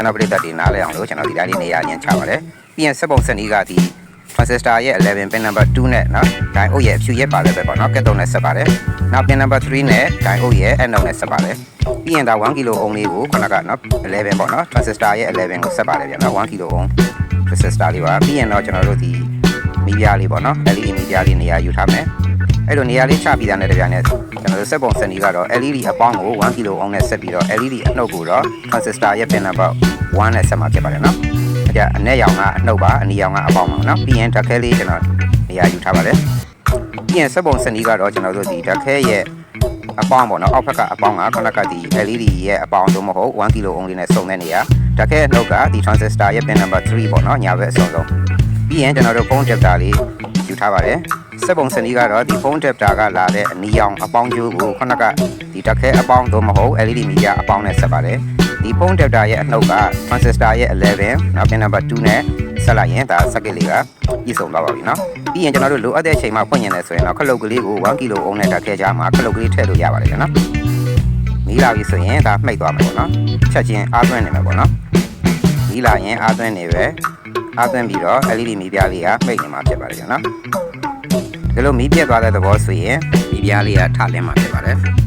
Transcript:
တော်ပရိသတ်တွေနားလည်အောင်လို့ကျွန်တော်ဒီတိုင်းလေးနေရာညှင်ချပါတယ်ပြီးရင်စက်ပုံစံဤကဒီ transistor ရဲ့11 pin number 2နဲ့နော်ဒိုင်အုပ်ရဲ့အဖြူရဲ့ပါလဲပဲပေါ့နော်ကက်တုံနဲ့ဆက်ပါတယ်နောက် pin number 3နဲ့ဒိုင်အုပ်ရဲ့အနှုတ်နဲ့ဆက်ပါတယ်ပြီးရင်ဒါ1 kilo ohm လေးကိုခဏကနော်11ပေါ့နော် transistor ရဲ့11ကိုဆက်ပါတယ်ဗျာနော်1 kilo ohm transistor လေးပါပြီးရင်တော့ကျွန်တော်တို့ဒီမီးပြားလေးပေါ့နော် LED မီးပြားလေးနေရာယူထားမယ်အဲ့လိုနေရာလေးချပြီးသားနဲ့တပြားနဲ့ကျွန်တော်တို့စက်ပုံစံဤကတော့ LED အပေါင်းကို1 kilo ohm နဲ့ဆက်ပြီးတော့ LED အနှုတ်ကိုတော့ transistor ရဲ့ pin number 1နဲ့ဆက်မှာဖြစ်ပါတယ်နော်အနက်ရောင်ကအနှုတ်ပါအနီရောင်ကအပေါင်းပါနော်ပြီးရင်ဓာတ်ခဲလေးကျွန်တော်နေရာယူထားပါတယ်ပြီးရင်စက်ပုံစံဤကတော့ကျွန်တော်တို့ဒီဓာတ်ခဲရဲ့အပေါင်းပေါ့နော်အောက်ဘက်ကအပေါင်းကခဏကဒီ LED ရဲ့အပေါင်းသို့မဟုတ်1 kilo ohm လေးနဲ့စုံတဲ့နေရာဓာတ်ခဲအနှုတ်ကဒီ transistor ရဲ့ pin number 3ပေါ့နော်ညာဘက်အဆုံးဆုံးပြီးရင်ကျွန်တော်တို့ phone adapter လေးယူထားပါတယ်စက်ပုံစံဤကတော့ဒီ phone adapter ကလာတဲ့အနီရောင်အပေါင်းကျိုးကိုခဏကဒီဓာတ်ခဲအပေါင်းသို့မဟုတ် LED မီဒီယာအပေါင်းနဲ့ဆက်ပါတယ်ဒီဖုန်း adapter ရဲ့အနှုတ်က transistor ရဲ့11နောက် pin number 2နဲ့ဆက်လိုက်ရင်ဒါ circuit လေးကပြည့်စုံသွားပါပြီเนาะပြီးရင်ကျွန်တော်တို့လိုအပ်တဲ့အချိန်မှာဖွင့်ရင်လည်းဆိုရင်တော့ခလုတ်ကလေးကို1 kilo ohm နဲ့ဓာတ်ခဲကြားမှာခလုတ်ကလေးထည့်လို့ရပါတယ်เนาะမီးလာပြီဆိုရင်ဒါမှိတ်သွားမယ်ပေါ့เนาะချက်ချင်းအားသွင်းနေမယ်ပေါ့เนาะမီးလာရင်အားသွင်းနေပဲအားသွင်းပြီးတော့ LED မီးပြားလေးကမှိတ်နေမှာဖြစ်ပါတယ်เนาะဒီလိုမီးပြတ်သွားတဲ့သဘောဆိုရင်မီးပြားလေးကထလင်းမှာဖြစ်ပါတယ်